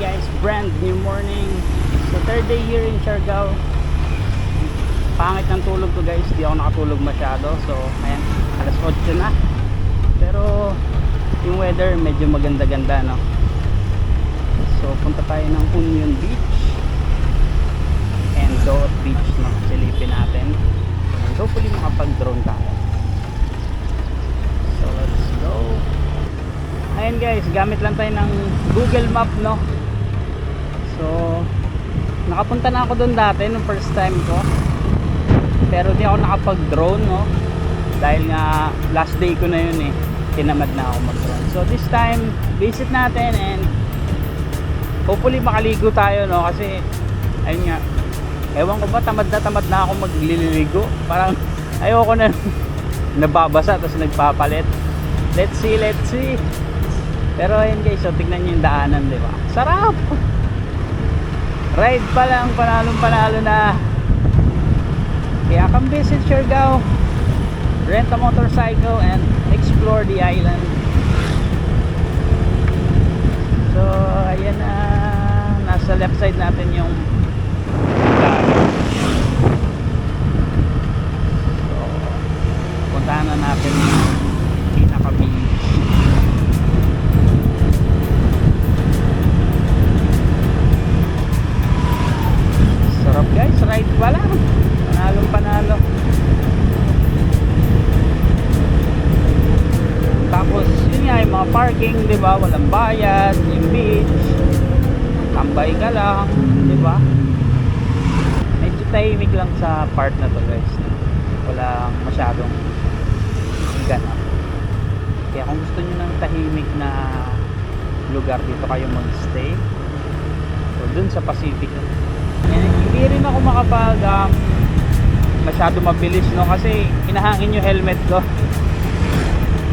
guys, brand new morning. So third day here in Siargao. Pangit ng tulog ko guys, di ako nakatulog masyado. So ayan, alas 8 na. Pero yung weather medyo maganda-ganda, no? So punta tayo ng Union Beach and Dot Beach, no? Silipin natin. And hopefully makapag-drone tayo. So let's go. Ayan guys, gamit lang tayo ng Google Map, no? So nakapunta na ako doon dati nung first time ko, pero di ako nakapag-drone, no? Dahil nga last day ko na yun eh, tinamad na ako mag-drone. So this time visit natin and hopefully makaligo tayo, no? Kasi ayun nga, ewan ko ba, tamad na ako magliligo. Parang ayoko na nababasa tapos nagpapalit. Let's see. Pero ayun guys, so tignan nyo yung daanan, di ba? Sarap! Ride pa lang, panalo na. Kaya come visit Siargao, rent a motorcycle and explore the island. So ayan na, nasa left side natin yung dagat. So puntahan na natin yung pinaka-beach. Sarap guys, ride pa lang, panalo. Tapos yun nga, yung mga parking, di ba, walang bayad. Yung beach, tambay ka lang, di ba? Medyo tahimik lang sa part na to guys, walang masyadong ganap. Kaya kung gusto nyo ng tahimik na lugar, dito kayo mag-stay. So dun sa Pacific, hindi rin ako makapag masyado mabilis, no? Kasi hinahangin yung helmet ko.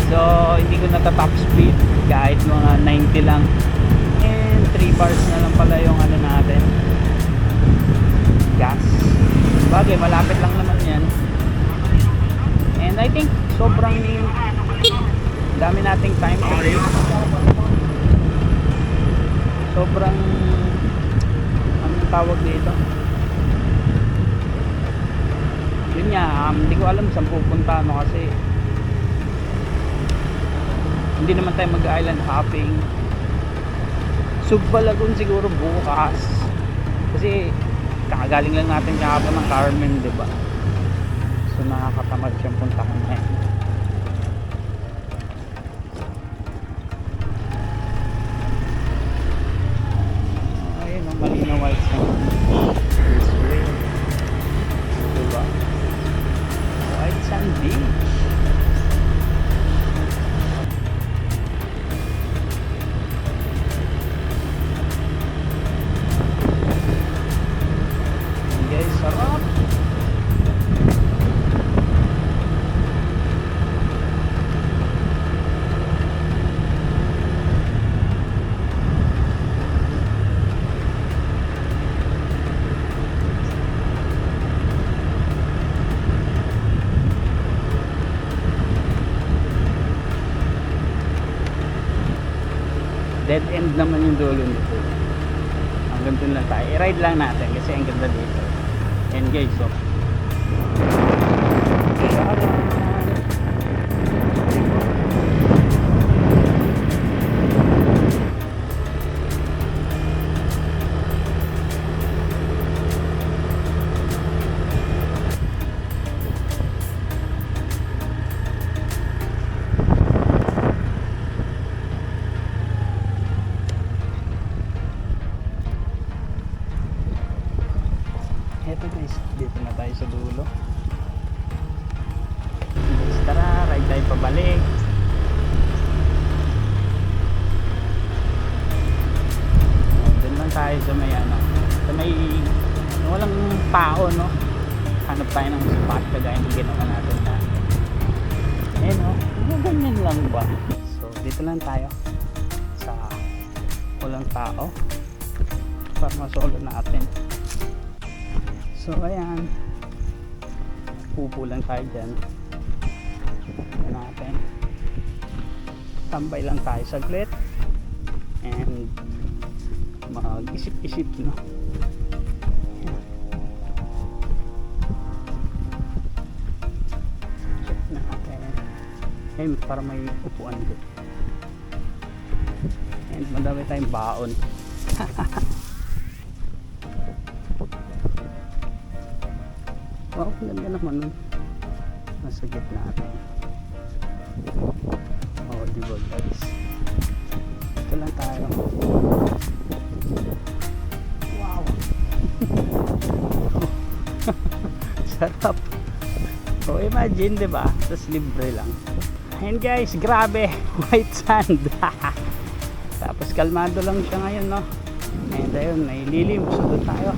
So hindi ko natata-top speed, kahit mga 90 lang. And 3 bars na lang pala yung ano natin, gas. Bagay, malapit lang naman yan. And I think sobrang dami nating time today. Sobrang anong tawag dito, yun nga, hindi ko alam saan pupunta, no? Kasi hindi naman tayo mag-island hopping. Subbalagon siguro bukas, kasi kakagaling lang natin kahapon ng Carmen, diba? So nakakatamad siyang puntahan na yan. Ayun, malinaw white sand. Diba? White Sand Beach. Guys, sarap. Dead end naman yung dulo nito. Hanggang dun lang tayo. I-ride lang natin kasi ang ganda dito. And guys, so eto guys, dito na tayo sa dulo. Guys, tara, ride tayo pabalik. Doon lang tayo sa may ano, sa may walang tao, no? Hanap tayo ng spot kagaya ng ginawa natin na no? Ganyan lang ba? So dito lang tayo sa walang tao para masolo natin. So ayan, upo lang tayo dyan. Natin, tambay lang tayo saglit and mag-isip-isip, no? Check natin. Ayun, para may upuan din. And madami tayong baon. Wow, ganda naman nun. Nasa gitna natin. Oh, diba guys? Ito lang tayo. Wow. Sarap. So imagine, diba? Tapos libre lang. And guys, grabe. White sand. Tapos kalmado lang siya ngayon, no? And ayun, may lilim. Sunod tayo.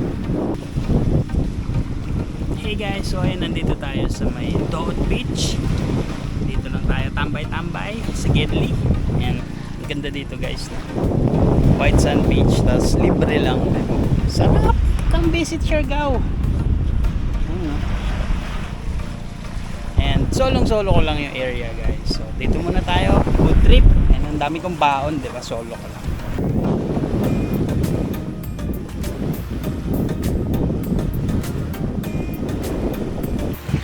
Hey guys, so ayun, nandito tayo sa may Doot Beach. Dito lang tayo tambay-tambay sa Gedli. And ang ganda dito guys, no? White Sand Beach, tapos libre lang. Sarap! Come visit Siargao. And solong-solo ko lang yung area guys. So dito muna tayo, food trip. And ang dami kong baon, diba? Solo ko lang.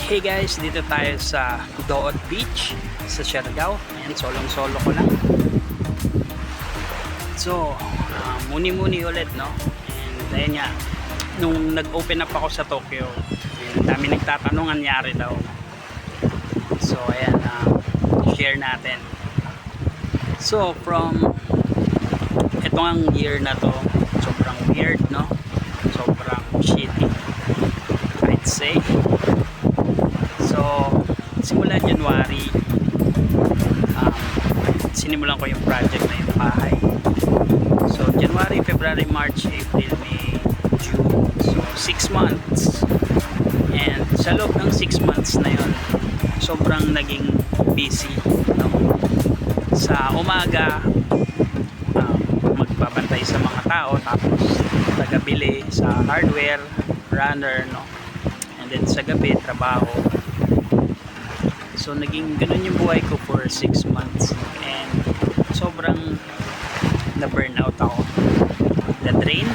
Hey guys, dito tayo sa Doot Beach sa Siargao. Ayan, solong-solo ko lang. So, muni-muni ulit, no? And ayun nga, nung nag-open up ako sa Tokyo, ang dami nagtatanong anyari daw. So, ayan, share natin. So, from etong year na to, sobrang weird, no? Sobrang shitty, I'd say. So, simula January, sinimulan ko yung project na yung bahay. So, January, February, March, April, May, June. So, 6 months. And sa loob ng 6 months na yun, sobrang naging busy, no? Sa umaga, magbabantay sa mga tao, tapos tagabili sa hardware, runner, no? And then sa gabi, trabaho. So naging ganun yung buhay ko for 6 months and sobrang na burnout ako, na drain,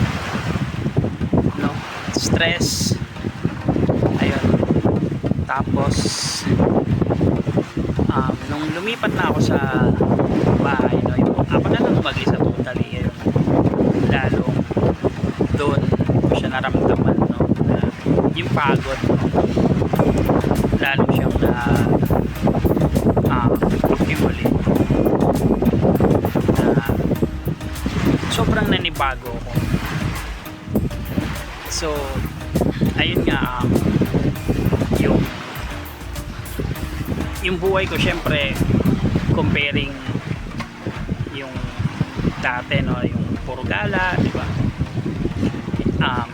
no, stress, ayun. Tapos nung lumipat na ako sa bahay, no, yung ako na lang mag-isa totally, ayun, lalong doon ko siya naramdaman, no, na yung pagod, no, lalo siyang na accumulate, na sobrang nanibago ko. So ayun nga, yung buhay ko syempre comparing yung dati, no, yung puro gala, di ba,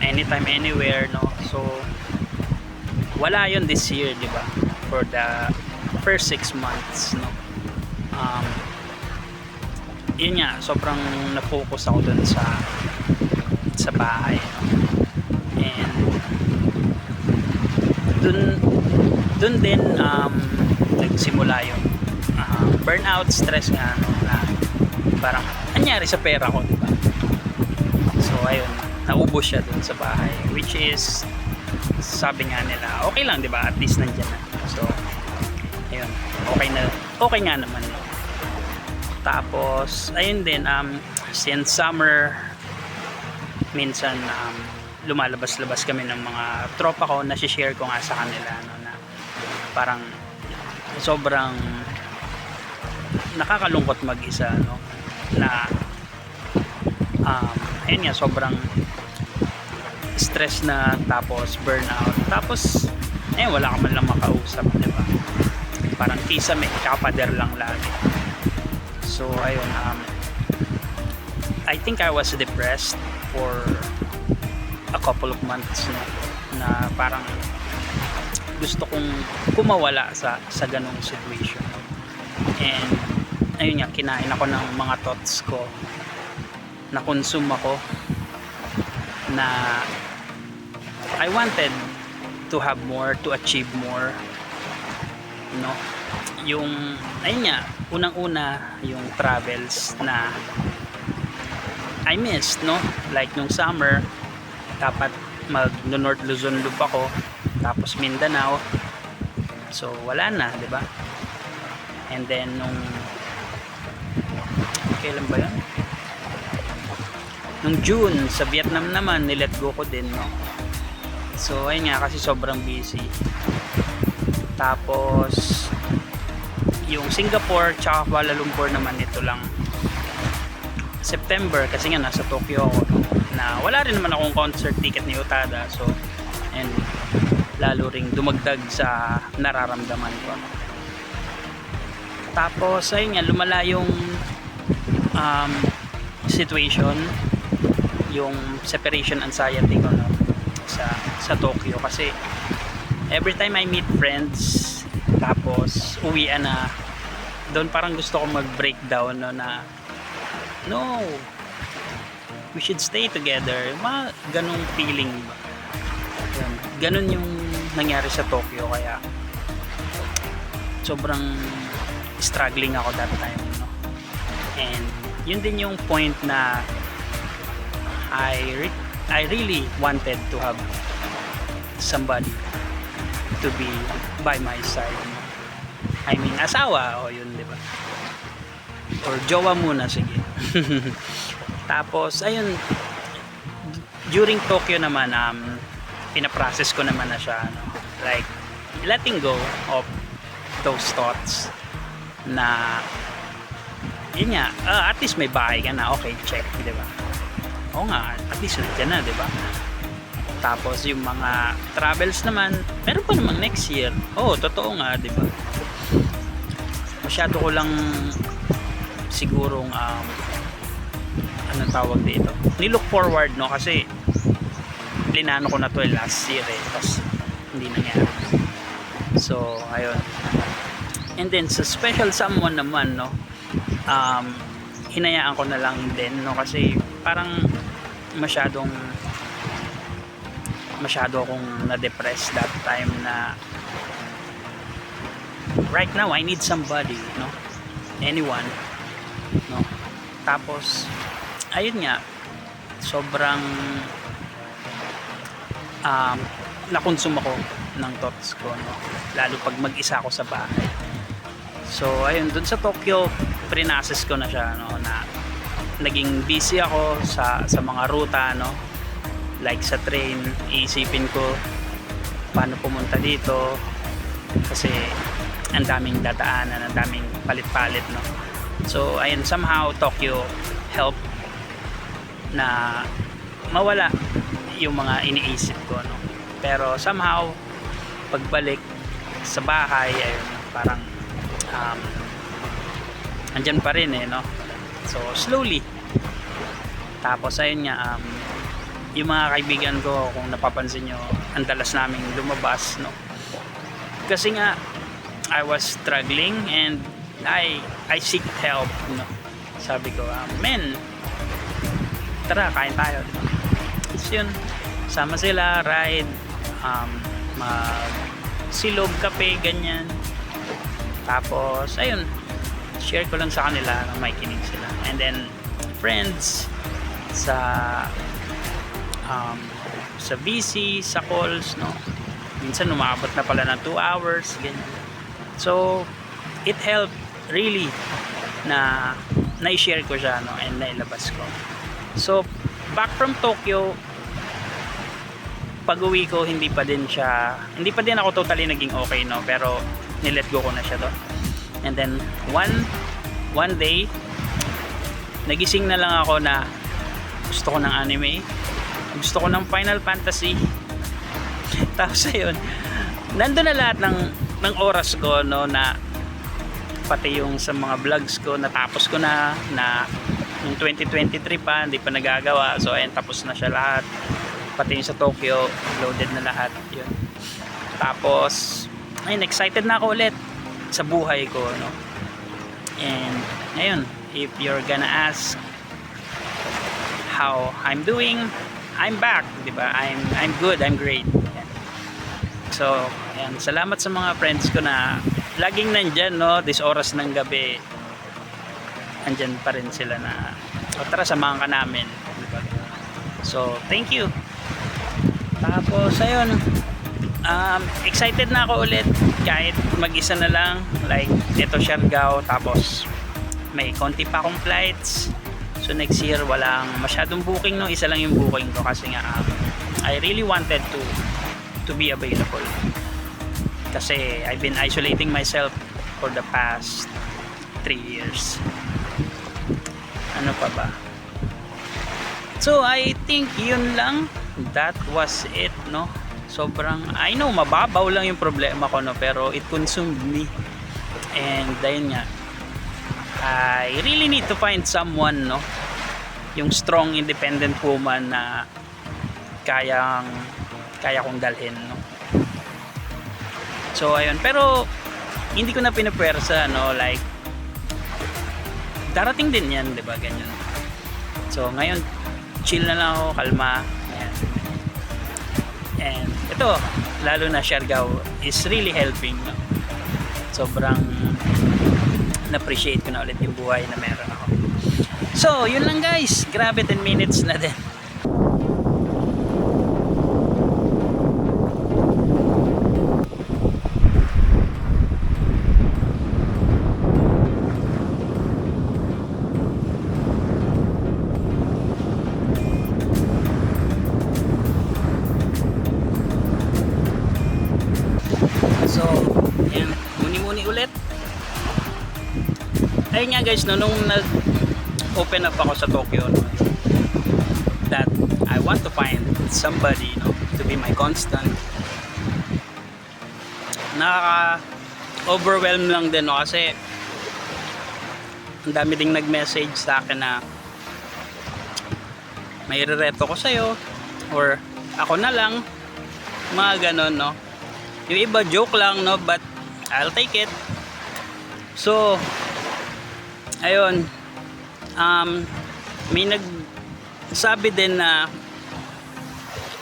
anytime anywhere, no. So wala yun this year, di ba, for the first 6 months, no. Yun nga, sobrang na-focus ako dun sa bahay, no? And dun din nagsimula yung burnout, stress nga, no, na parang anyari sa pera ko, di ba. So ayun, naubos siya dun sa bahay, which is sabi nga nila okay lang, di ba, at least nandyan na. So ayun, okay nga naman, no? Tapos ayun din, since summer minsan lumalabas-labas kami ng mga tropa ko, nasi-share ko nga sa kanila, no, na parang sobrang nakakalungkot mag-isa, no, na ayun nga, sobrang stress na, tapos burnout, tapos wala ka man lang makausap, di ba, parang kisame, kapader lang lagi. So ayun, I think I was depressed for a couple of months, no, na parang gusto kong kumawala sa ganung situation. And ayun nga, kinain ako ng mga thoughts ko, na consume ako, na I wanted to have more, to achieve more, no. Yung ayun nga, unang-una yung travels, na I missed, no? Like nung summer, dapat mag North Luzon loop ako, tapos Mindanao. So wala na, 'di ba? And then nung kailan ba 'yan? Nung June sa Vietnam naman, nilet go ko din, no? So ayun nga, kasi sobrang busy. Tapos yung Singapore tsaka Kuala Lumpur naman, ito lang September, kasi nga nasa Tokyo ako, no? Na wala rin naman akong concert ticket ni Utada. So and lalo ring dumagdag sa nararamdaman ko, no? Tapos ayun nga, lumala yung situation, yung separation anxiety ko, no? sa Tokyo, kasi every time I meet friends tapos uwian na, doon parang gusto ko mag-breakdown, no? Na no, we should stay together, mga ganong feeling ba. Yun, ganon yung nangyari sa Tokyo, kaya sobrang struggling ako that time, no? And yun din yung point na I really wanted to have somebody to be by my side, no? I mean, asawa, o yun, di ba? Or jowa muna, sige. Tapos ayun, during Tokyo naman, pinaprocess ko naman na siya, no? Like letting go of those thoughts na yun nga, at least may bahay ka na, okay, check, di ba? Oo nga, at least nandiyan na, di ba? Tapos yung mga travels naman, meron pa namang next year. Oo, totoo nga, di ba? Masyado ko lang sigurong anong tawag dito, nilook forward, no? Kasi plinano ko na to last year, tapos hindi nangyari. So ayun, and then sa special someone naman, no, hinayaan ko na lang din, no? Kasi parang masyado akong na-depress that time, na right now I need somebody, no? Anyone, no? Tapos ayun nga, sobrang nakonsume ako ng thoughts ko, no? Lalo pag mag-isa ako sa bahay. So ayun, dun sa Tokyo, prinases ko na siya, no? Na naging busy ako sa mga ruta, no? Like sa train, iisipin ko paano pumunta dito, kasi ang daming dadaanan, ang daming palit-palit, no? So ayun, somehow Tokyo helped na mawala yung mga iniisip ko, no? Pero somehow pagbalik sa bahay, ayun, parang andyan pa rin, no? So slowly. Tapos ayun nga, yung mga kaibigan ko, kung napapansin nyo, ang dalas naming lumabas, no? Kasi nga I was struggling and I seek help, no? Sabi ko, men, tara, kain tayo. So yun, sama sila, ride, silog, kape, ganyan. Tapos ayun, share ko lang sa kanila na may kinig sila. And then friends sa BC, sa calls, no? Minsan umabot na pala ng 2 hours, ganyan. So it helped really na na-share ko siya, no? And nailabas ko. So back from Tokyo, pag-uwi ko, hindi pa din ako totally naging okay, no? Pero nilet go ko na siya doon. And then one day, nagising na lang ako na gusto ko ng anime, gusto ko ng Final Fantasy. Tapos ayun, nandun na lahat ng oras ko, no? Na pati yung sa mga vlogs ko, natapos ko na yung 2023 pa, hindi pa nagagawa. So ayun, tapos na siya lahat. Pati yung sa Tokyo, loaded na lahat yun. Tapos ayun, excited na ako ulit sa buhay ko, no? And ayun, if you're gonna ask how I'm doing, I'm back, di ba? I'm good, I'm great. Yan. So ayan, salamat sa mga friends ko na laging nandyan, no? This oras ng gabi, andyan pa rin sila na O tara, samahan ka namin. Diba? So, thank you. Tapos, ayun. Excited na ako ulit kahit mag-isa na lang. Like, ito Siargao. Tapos, may konti pa akong flights. So, next year, walang masyadong booking, no? Isa lang yung booking ko kasi nga, I really wanted to be available. Kasi, I've been isolating myself for the past 3 years. Ano pa ba? So, I think yun lang. That was it, no? Sobrang, I know, mababaw lang yung problema ko, no? Pero it consumed me. And dahil nga, I really need to find someone, no? Yung strong, independent woman na kaya kong dalhin, no? So, ayun. Pero, hindi ko na pinapwersa, no? Like, darating din yan, diba? Ganyan. So, ngayon, chill na lang ako, kalma. Ayan. And, ito, lalo na Siargao is really helping, no? Sobrang na-appreciate ko na ulit yung buhay na meron ako. So, yun lang guys. Grabe, 10 minutes na din. So, yan, muni-muni ulit. Ayun nga guys, no, nung nag-open up ako sa Tokyo, no, that I want to find somebody, no, to be my constant. Nakaka-overwhelm lang din, no, kasi ang dami ding nag-message sa akin na may rereto ko sa'yo or ako na lang, mga ganon, no. Yung iba joke lang, no, but I'll take it. So, ayun, may nagsabi din na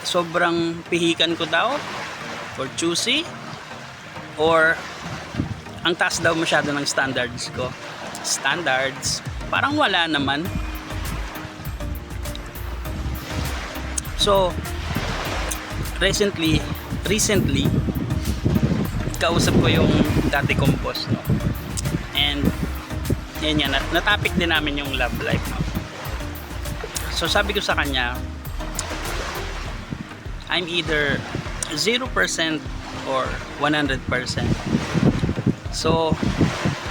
sobrang pihikan ko daw or choosy or ang taas daw masyado ng standards ko. Standards, parang wala naman. So, recently kausap ko yung dati kong boss, no? And yan yan, na-topic din namin yung love life, no? So sabi ko sa kanya, I'm either 0% or 100%. So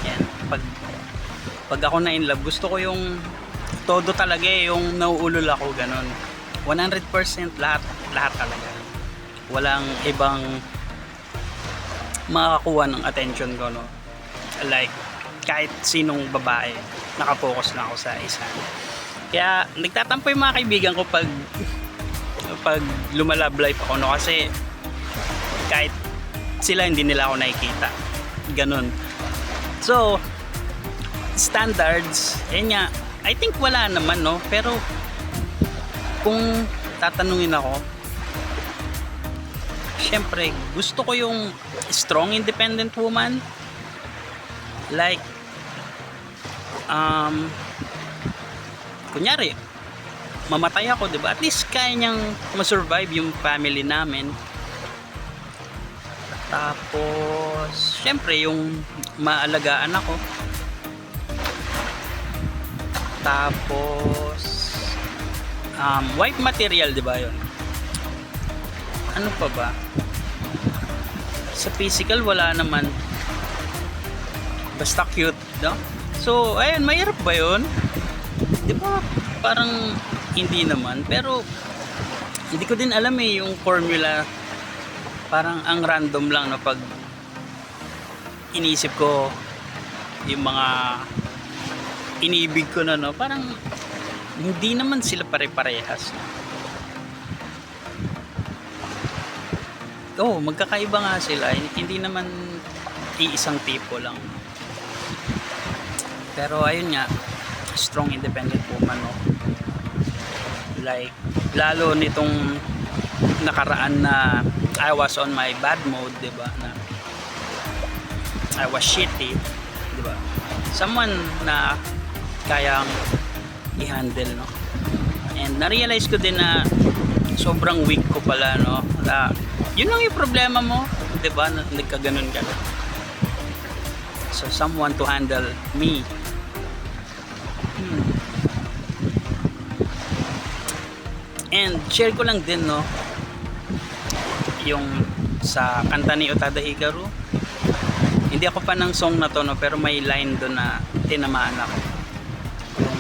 yan, pag ako na in love, gusto ko yung todo talaga, yung nauulol ako, ganun. 100% lahat talaga. Walang ibang makakuha ng attention ko, no? Like, kahit sinong babae, nakapokus na ako sa isa. Kaya, nagtatampo yung mga kaibigan ko pag lumalab life ako, no? Kasi, kahit sila, hindi nila ako nakikita. Ganun. So, standards, yan nga, I think wala naman, no? Pero, kung tatanungin ako, syempre, gusto ko yung strong, independent woman. Like, kunyari, mamatay ako, diba? At least kaya niyang masurvive yung family namin. Tapos, syempre, yung maalagaan ako. Tapos, wife material, diba yun? Ano pa ba? Sa physical, wala naman. Basta cute, no? So, ayun, mahirap ba yun? Di ba? Parang hindi naman. Pero, hindi ko din alam yung formula. Parang ang random lang, no? Pag inisip ko yung mga inibig ko na, no? Parang hindi naman sila pare-parehas. Oo, magkakaiba nga sila. Hindi naman iisang tipo lang. Pero ayun nga, strong independent woman, no? Like, lalo nitong nakaraan na I was on my bad mode, diba? Na I was shitty, diba? Someone na kayang i-handle, no? And na-realize ko din na sobrang weak ko pala, no? Na, yun lang yung problema mo, diba? Na nagkaganon ka. So someone to handle me. And share ko lang din, no, yung sa kanta ni Utada Hikaru. Hindi ako pa ng song na to, no, pero may line doon na tinamaan ako. Yung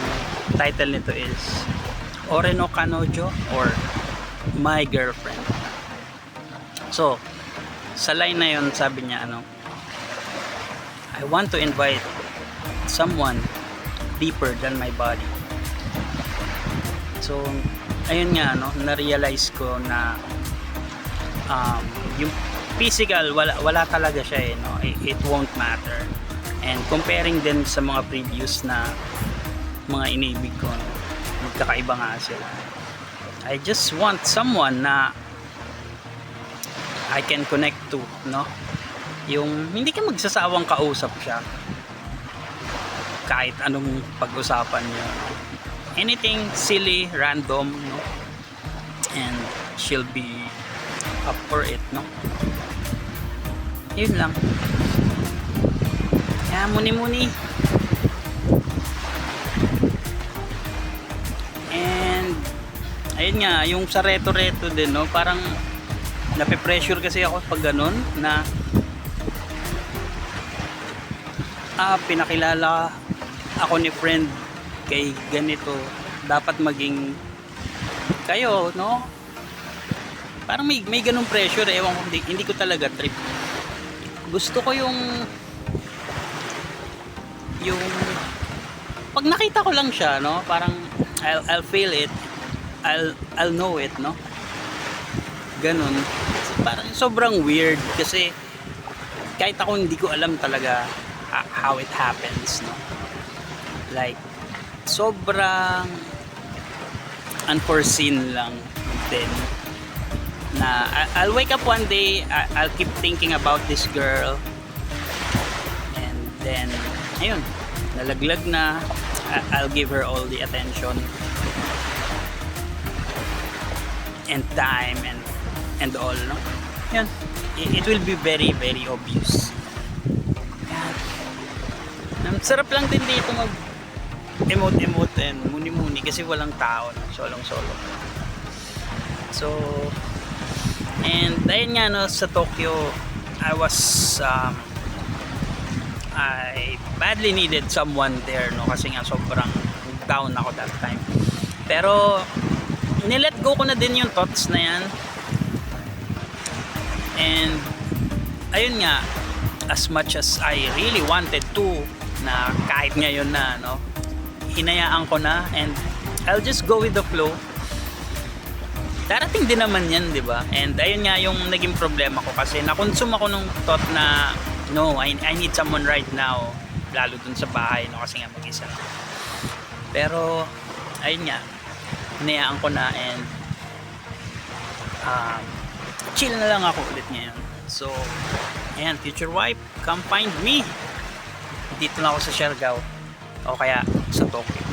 title nito is Ore no Kanojo or My Girlfriend. So sa line na yun, sabi niya I want to invite someone deeper than my body. So ayun nga, na-realize ko na yung physical wala talaga siya, it won't matter. And comparing din sa mga previous na mga inibig ko, magkakaiba nga sila. I just want someone na I can connect to, no? Yung hindi ka magsasawang kausap siya kahit anong pag-usapan niyo, anything silly, random, no? And she'll be up for it, no? Yun lang. Kaya muni-muni. And ayun nga, yung sa reto-reto din, no? Parang nape-pressure kasi ako pag ganun na pinakilala ako ni friend kay ganito, dapat maging kayo, no? Parang may ganung pressure, ewan ko, hindi ko talaga trip. Gusto ko yung pag nakita ko lang siya, no, parang I'll feel it, I'll know it, no, ganun. Parang sobrang weird kasi kahit ako hindi ko alam talaga how it happens, no, like sobrang unforeseen lang din na I'll wake up one day, I'll keep thinking about this girl, and then ayun, nalaglag na, I'll give her all the attention and time and all, no? Yan, it will be very very obvious. Yan. Sarap lang din dito mag emote and muni-muni kasi walang tao, no? Solong-solo. So and ayun nga, no, sa Tokyo I badly needed someone there, no, kasi nga sobrang down ako that time. Pero nilet go ko na din yung thoughts na yan. And ayun nga, as much as I really wanted to, na kahit ngayon na, no, hinayaan ko na and I'll just go with the flow. Darating din naman yan, di ba? And ayun nga yung naging problema ko kasi nakonsume ako nung thought na no, I need someone right now, lalo dun sa bahay, no, kasi nga mag-isa na. Pero ayun nga, hinayaan ko na and chill na lang ako ulit ngayon. So ayan, future wife, come find me. Dito na ako sa Siargao o kaya sa Tokyo.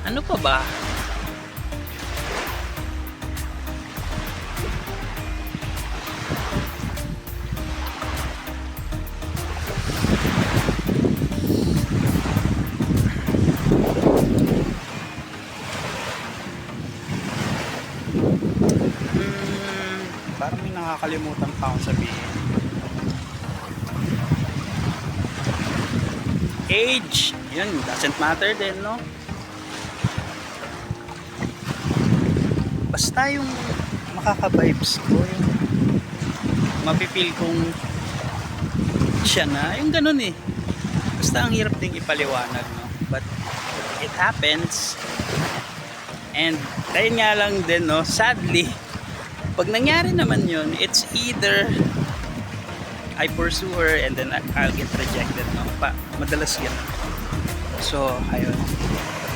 Ano pa ba? Parang may nakakalimutan pa akong sabihin. Age, yun, doesn't matter din, no? Basta yung makaka-vibes ko, yung mapipil kong siya na, yung ganun eh. Basta ang hirap ding ipaliwanag, no? But it happens. And ayun nga lang din, no, sadly, pag nangyari naman yun, it's either I pursue her and then I'll get rejected, no? Madalas yan. So ayun,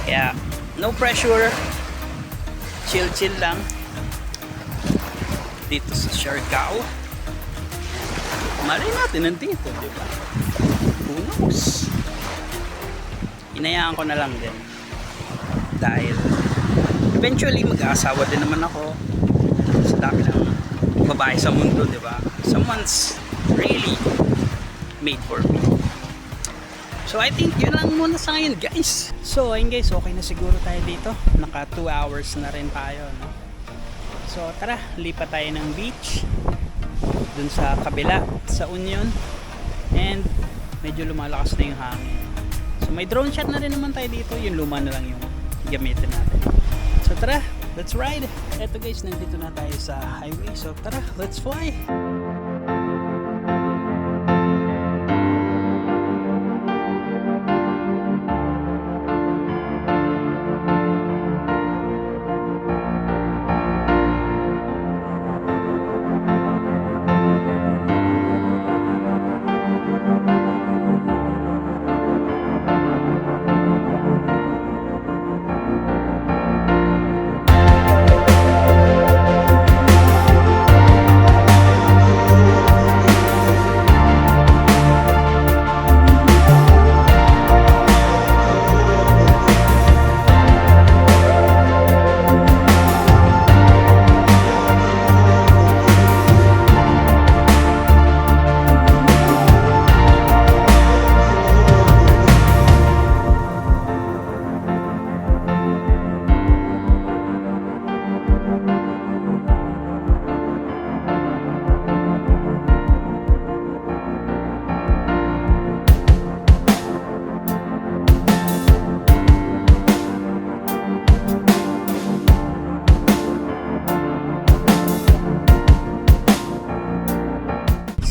kaya no pressure, chill lang dito sa Siargao. Malay natin nandito, di ba? Who knows? Inayaan ko na lang din. Dahil eventually mag-aasawa din naman ako sa dami ng babae sa mundo, di ba? Someone's really made for me. So I think yun lang muna sa ngayon, guys. So ayun guys, okay na siguro tayo dito. Naka 2 hours na rin tayo, no? So tara, lipat tayo ng beach dun sa kabila, sa Union. And medyo lumalakas na yung hangin. So may drone shot na rin naman tayo dito. Yung luma na lang yung gamitin natin. So tara, let's ride. Eto guys, nandito na tayo sa highway. So tara, let's fly.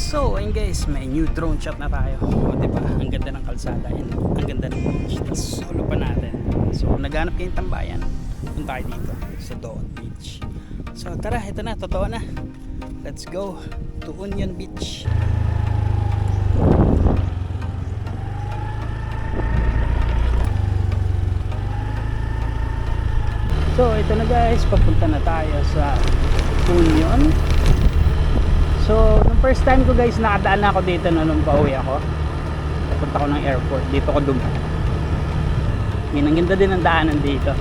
So ayun guys, may new drone shot na tayo. O diba, ang ganda ng kalsada and ang ganda ng beach. Tapos solo pa natin. So naghanap kayong tambayan, punta tayo dito sa Doon Beach. So tara, ito na, totoo na. Let's go to Union Beach. So ito na guys, papunta na tayo sa Union. So, nung first time ko guys, nakadaan na ako dito nung pauwi ako. Punta ko ng airport, dito ko dumaan. Ang ganda din ang daanan dito.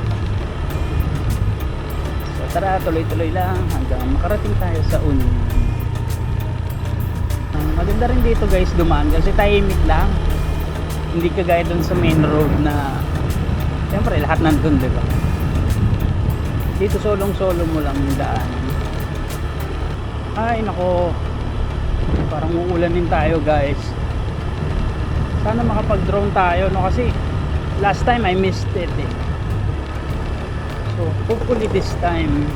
So, tara, tuloy-tuloy lang hanggang makarating tayo sa Union. Maganda rin dito guys dumaan kasi tahimik lang. Hindi kagaya dun sa main road na siyempre lahat nandun, diba? Dito solong-solo mo lang yung daanan. Ay nako, parang uulanin tayo guys. Sana makapag drone tayo, no, kasi last time I missed it eh. So hopefully this time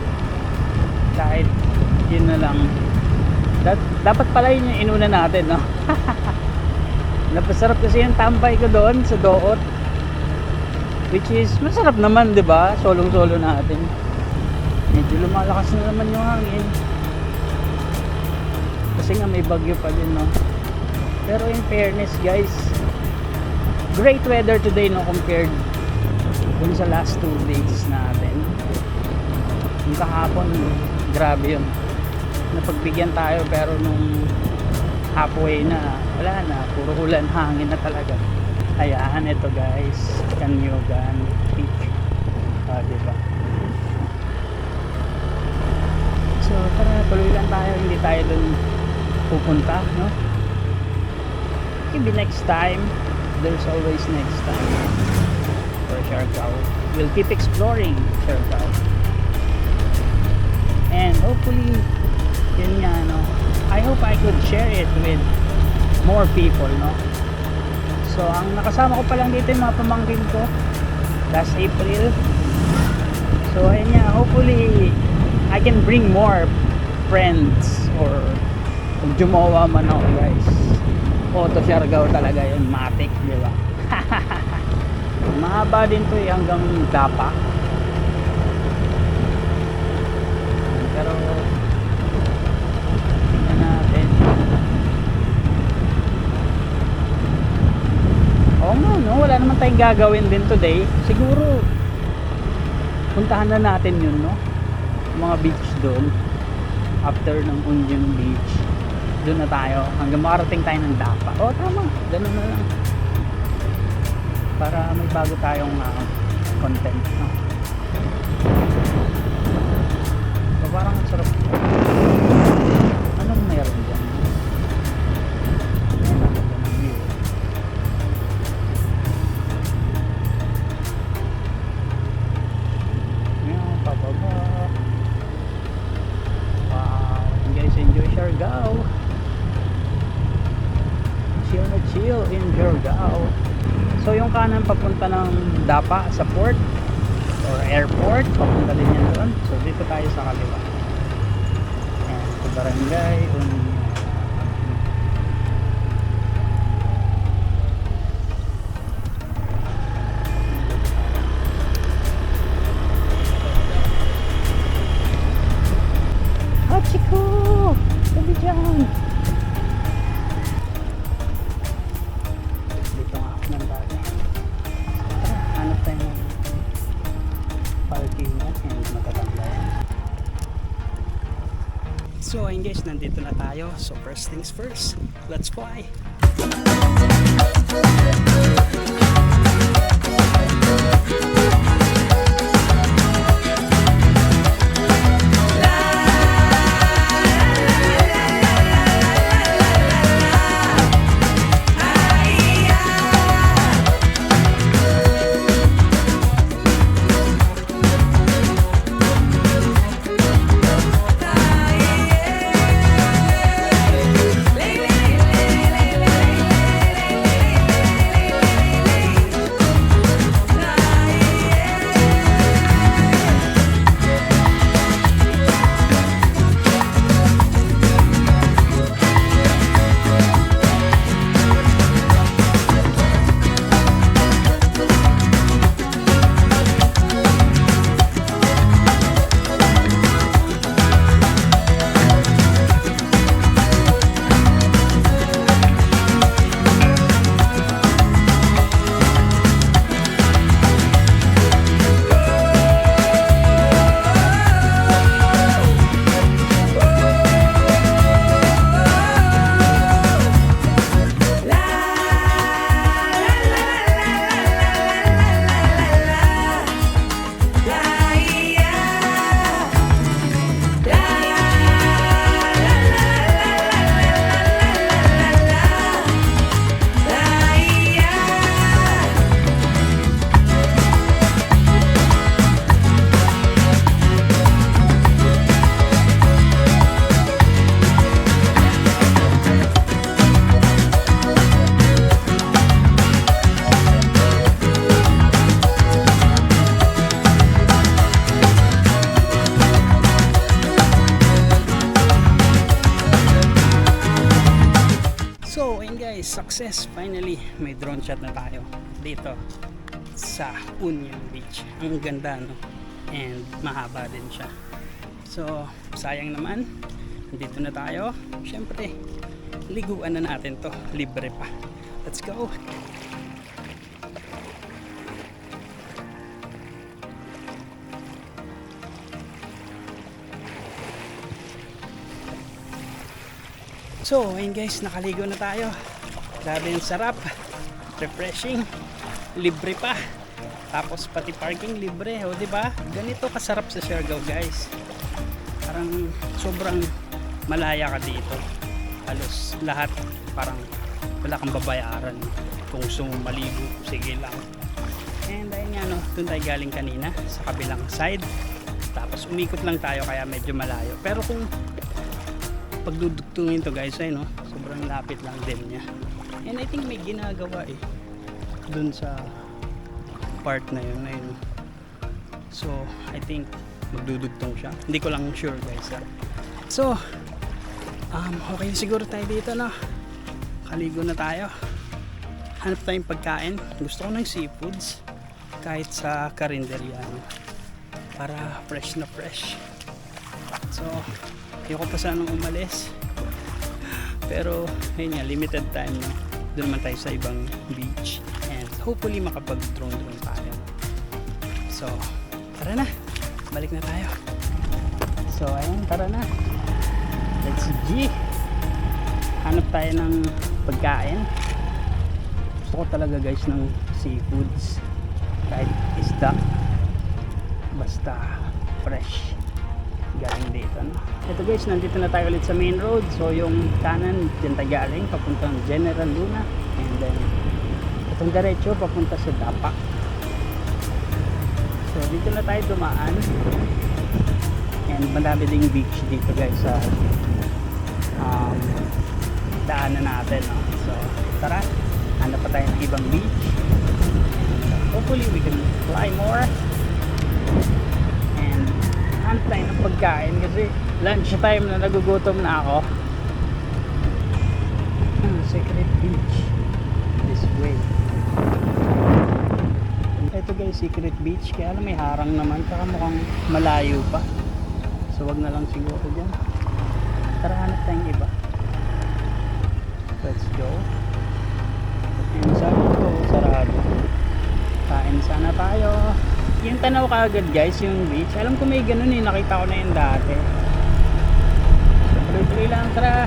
kahit yun na lang. Dapat pala yun yung inuna natin, no? Napasarap kasi yung tambay ko doon sa Doot, which is masarap naman, di ba? Solong solo natin. Medyo lumalakas na naman yung hangin kasi nga may bagyo pa din, no? Pero in fairness guys, great weather today, no, compared dun sa last 2 days natin. Yung kahapon, grabe yun, napagbigyan tayo, pero nung halfway na, wala na, puro ulan, hangin na talaga. Ayan, ito guys, Canyugan Peak. Diba? So tara, tuloy lang tayo, hindi tayo dun pupunta, no? Maybe next time. There's always next time for Siargao. We'll keep exploring Siargao, and hopefully yun nga, no, I hope I could share it with more people, no? So ang nakasama ko pa lang dito yung mga pamangkin ko last April. So ayun nga, hopefully I can bring more friends, or kung jumawa man ako guys, Auto Siargao talaga yun, matik, di ba? Mahaba din to hanggang Dapa, pero tingnan natin. Oo nga, no, wala naman tayong gagawin din today. Siguro puntahan na natin yun, no, mga beach doon after ng Union Beach. doon na tayo hanggang makarating tayo ng Dapa. Oo, tama, ganun na lang para may bago tayong content, no? So parang ang sarap. Anong meron dyan? Ngayon, pababa. Wow, you guys enjoy Siargao. Chill na chill in Siargao. So yung kanan papunta ng Dapa sa port or airport, papunta din yan doon. So dito tayo sa kaliwa. Ayan, sa barangay Union. Hachiko! Sabi dyan! Dito nga ako ng bago. Tara, hanap tayo ng parking na and matatanda yan. So ayun guys, nandito na tayo. So first things first, let's fly! So ayun guys, success! Finally, may drone shot na tayo dito sa Union Beach. Ang ganda, no? And mahaba din siya. So sayang naman, dito na tayo. Syempre, liguan na natin to, libre pa. Let's go! So ayun guys, nakaligo na tayo. Grabe yung sarap, refreshing, libre pa, tapos pati parking libre, o diba? Ganito kasarap sa Siargao guys. Parang sobrang malaya ka dito, halos lahat parang wala kang babayaran. Kung gusto mong maligo, sige lang. And ayun nga, no, doon tayo galing kanina sa kabilang side, tapos umikot lang tayo kaya medyo malayo. Pero kung pagdudugtungin to guys, ay no, sobrang lapit lang din niya. And I think may ginagawa dun sa part na yun, ayun. So I think magdudugtong siya, hindi ko lang sure guys. So okay siguro tayo dito, no? Kaligo na tayo, hanap tayong pagkain. Gusto ko ng seafoods kahit sa karinderya, no? Para fresh na fresh. So ayoko pa sanang umalis, pero ayun nga, limited time na. Doon naman tayo sa ibang beach and hopefully makapag drone tayo. So tara na, balik na tayo. So ayun, tara na, let's G. hanap tayo ng pagkain. Gusto ko talaga guys ng seafoods, kahit isda, basta fresh galing dito, no? Ito guys, nandito na tayo ulit sa main road. So yung kanan dyan tayo galing papuntang General Luna, and then itong diretso papunta sa Dapa. So dito na tayo dumaan, and madami ding beach dito guys sa daanan natin, no? So tara, hanap pa tayo ng ibang beach. Hopefully we can fly more, and hanap tayo ng pagkain kasi lunch time na, nagugutom na ako. Secret beach this way. Ito guys, secret beach, kaya may harang naman, saka mukhang malayo pa, so wag na lang siguro dyan. Tara, hanap tayong iba. Let's go. And sabi ko, sarado. Kain sana tayo. Yung tanaw ka agad guys, yung beach. Alam ko may ganun eh, nakita ko na yun dati. Tuloy-tuloy lang, tara.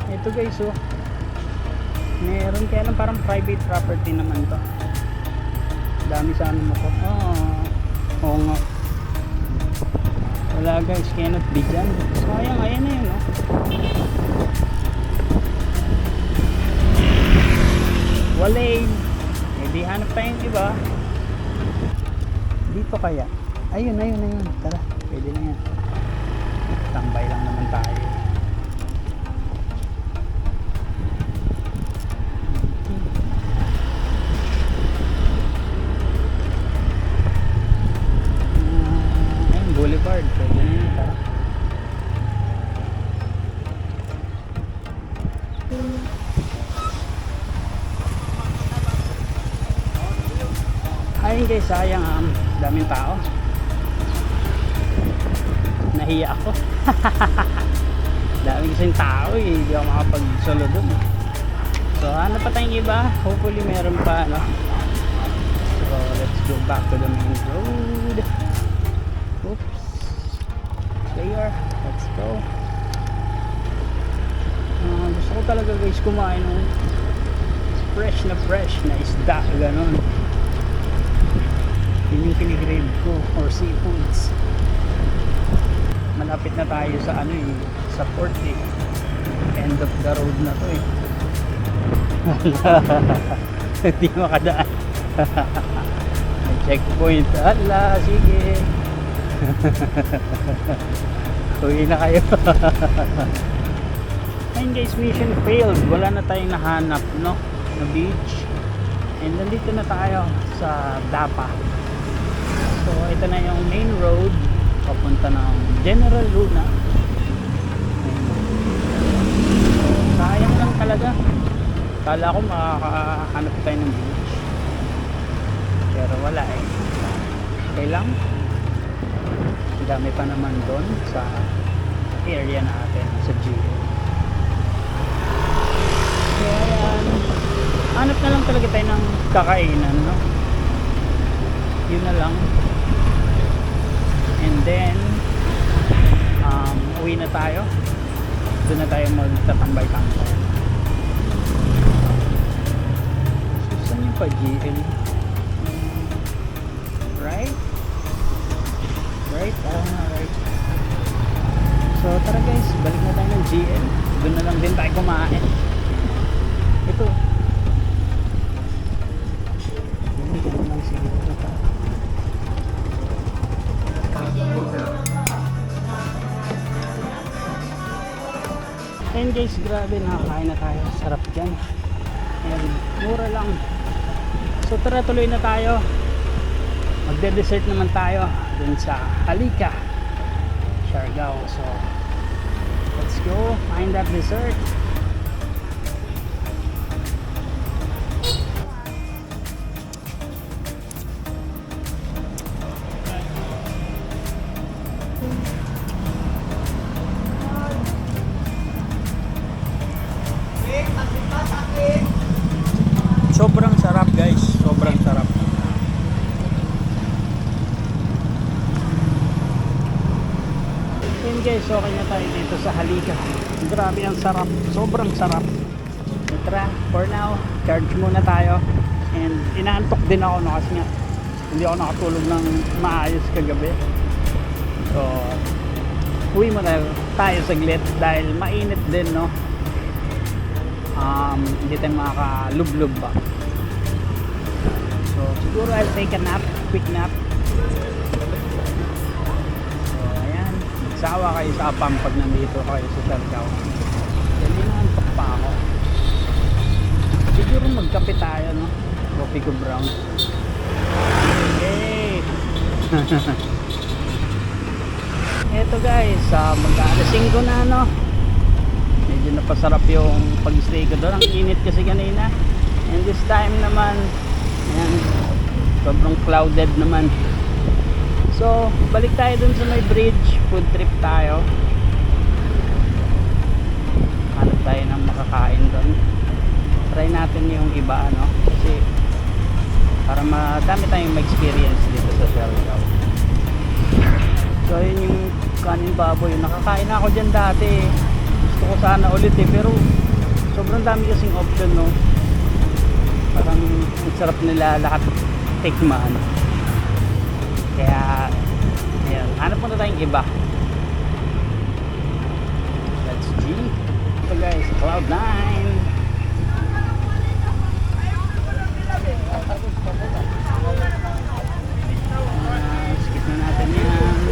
Ito guys, oh. Meron, kaya lang parang private property naman to. Dami sana mo ko. Oo nga. Wala guys, cannot be dyan. Sayang, ayan na yun, oh. Walay. Hindi hanap tayong iba. Dito kaya. Ayun. Tara, pwede na yan. Tambay lang naman tayo. Ayun, boulevard. Pwede na yan, tara. Ayun guys, sayang, daming tao. Nahiya ako. Daming kasing tao eh, hindi ako makapag-solo dun. So ano pa tayong iba, hopefully meron pa, no? So let's go back to the main road. Oops, clear, let's go. Gusto ko talaga guys kumain ng fresh na isda, ganon. Yun yung kinigrave ko, or seafoods. Malapit na tayo sa sa port eh. End of the road na to eh. Hindi makadaan. May checkpoint. Ala, sige. Uwi na kayo. Ayun guys, mission failed. Wala na tayong nahanap, no? Na beach. And nandito na tayo sa Dapa. So ito na yung main road papunta ng General Luna. Sayang lang talaga. Kala ko makakahanap tayo ng beach, pero wala eh. Okay lang, dami pa naman doon sa area natin sa GL. Kaya yan, hanap na lang talaga tayo ng kakainan, no? Yun na lang. And then uwi na tayo. Doon na tayo magtatambay-tambay. So saan yung pa GL? Right? Oo nga, right. So tara guys, balik na tayo ng GL. Doon na lang din tayo kumain. Ito. Doon lang siguro tayo. And guys, grabe, nakakain na tayo. Sarap dyan. And mura lang. So tara, tuloy na tayo. Magde-dessert naman tayo dun sa Halika, Siargao. So let's go find that dessert. Sobrang sarap guys, sobrang sarap. Yun guys, guys, okay na tayo dito sa Halika. Grabe ang sarap, sobrang sarap. So, tara, for now, charge muna tayo. And inaantok din ako no, kasi nga hindi ako nakatulog ng maayos kagabi. So, uwi muna tayo saglit dahil mainit din, no. Hindi tayo makalublub ba. So, siguro I'll take a nap, quick nap. Sawa kayo sa Apam pag nandito kayo sa Siargao. Dali na antok pa ako. Siguro magkape tayo, no? Coffee ko brown. Hey! Eto guys, mag-alas 5 na, no? Medyo napasarap yung pag-stay ko doon. Ang init kasi kanina. And this time naman, ayan, sobrang clouded naman. So, balik tayo dun sa may bridge. Food trip tayo. Hanap tayo ng makakain dun. Try natin yung iba, ano? Kasi para madami tayong ma-experience dito sa Siargao. So, yun yung kanin baboy. Nakakain na ako dyan dati. Gusto ko sana ulit eh. Pero sobrang dami kasing option, no? Parang ang sarap nila lahat tikman. Kaya, ayan, hanap muna tayong iba. Let's G. Ito guys, Cloud9. Skip na natin yan.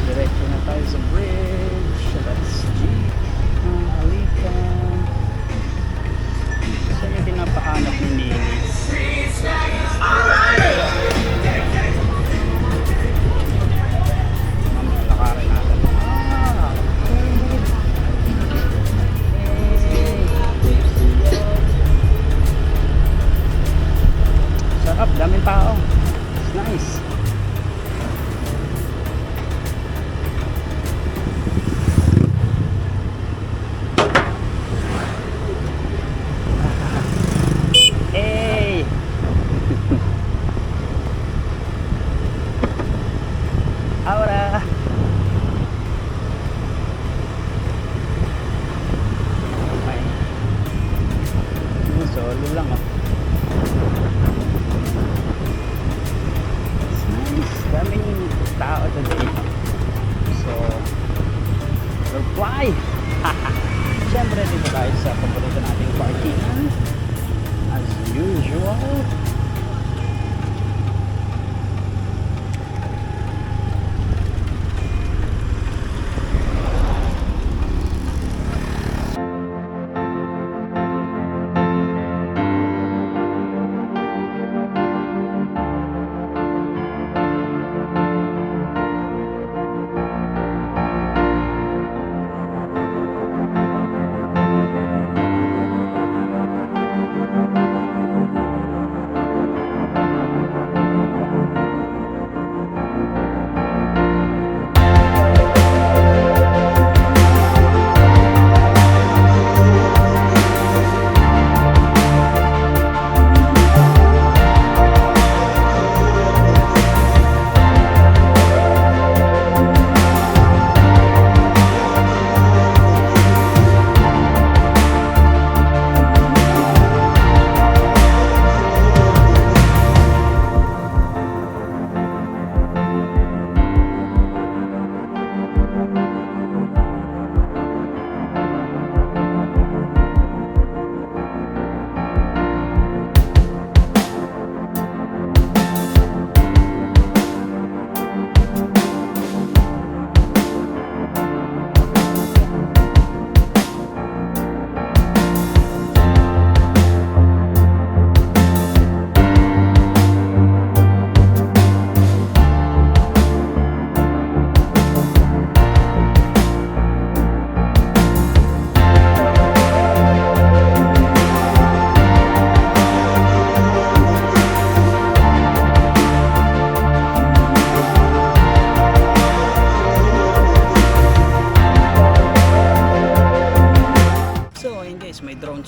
Diretso na tayo sa bridge. Let's G. Halika. Saan yung pinapahanap ni Nini? Sarap, daming tao. It's nice. Hey! Ahora. Okay. Solo lang oh. Daming tao today. So, we'll fly! Siyempre, dito tayo sa paborito nating parkingan. As usual.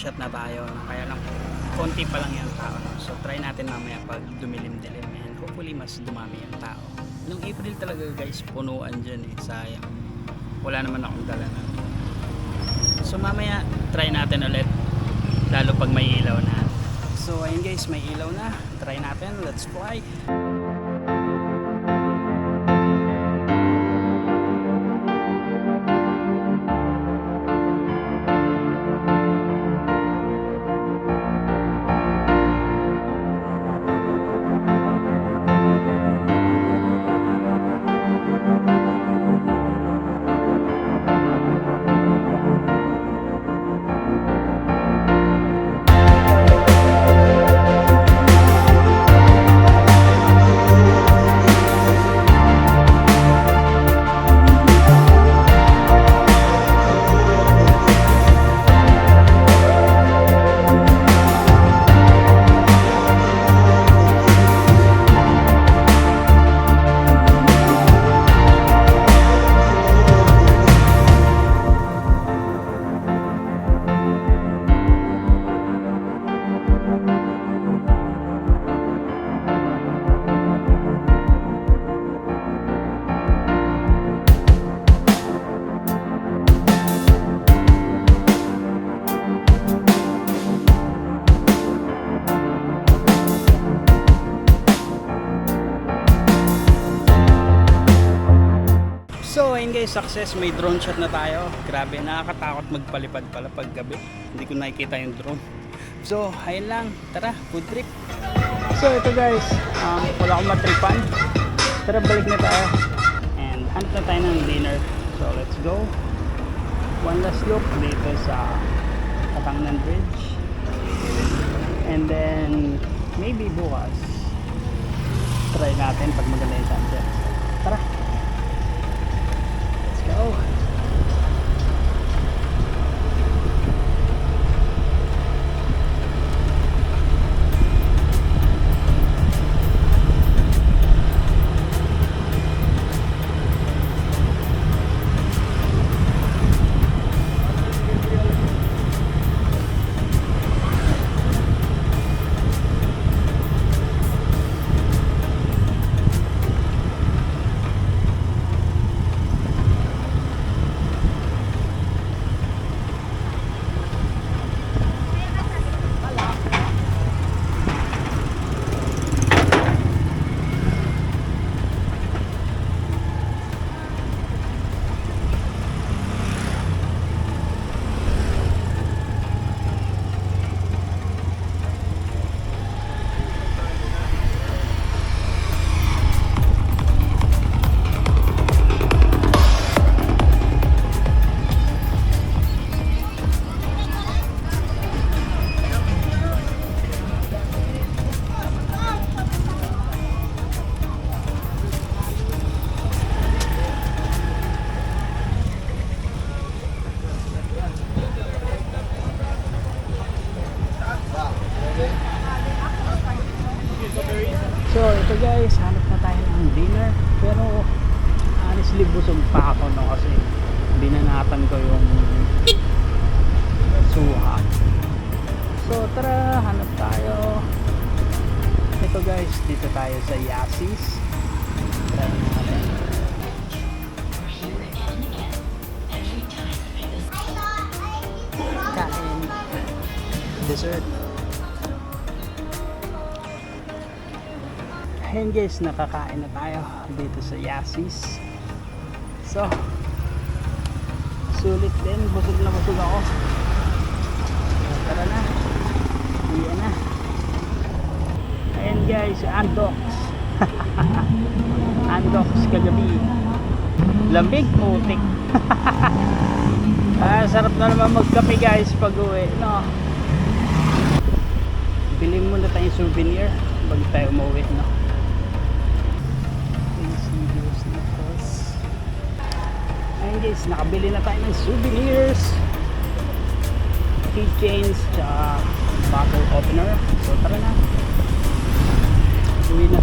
shot na tayo, no? Kaya lang konti pa lang yung tao, no? So try natin mamaya pag dumilim-dilim and hopefully mas dumami yung tao. Nung April talaga guys, punuan dyan eh. Sayang. Wala naman akong dala na. So mamaya, try natin ulit. Lalo pag may ilaw na. So ayun guys, may ilaw na. Try natin. Let's fly. So ayun guys, success, may drone shot na tayo. Grabe, nakakatakot magpalipad pala pag gabi. Hindi ko nakikita yung drone. So ayun lang, tara, food trip. So ito guys, wala akong matripan. Tara, balik na tayo. And hanap na tayo ng dinner. So let's go. One last look dito sa Katangnan Bridge. And then maybe bukas try natin pag maganda yung sunset. Tara, go. So ito guys, hanap na tayo ng dinner. Pero honestly busog pa ako no, kasi binanatan ko yung suha. So tara, hanap tayo. Ito guys, dito tayo sa Yasis. Try natin. Kain. Dessert. Ayun guys, nakakain na tayo dito sa Yasis. So sulit din, busog na busog ako. Tara na, iyan na. Ayun guys, Andox. Andox kagabi. Lamig, putik. Sarap na naman magkape guys pag uwi, no? Bili muna tayong souvenir bago tayo umuwi, no? Ayun guys, nakabili na tayo ng souvenirs, keychains, tsaka bottle opener. So tara na, uwi na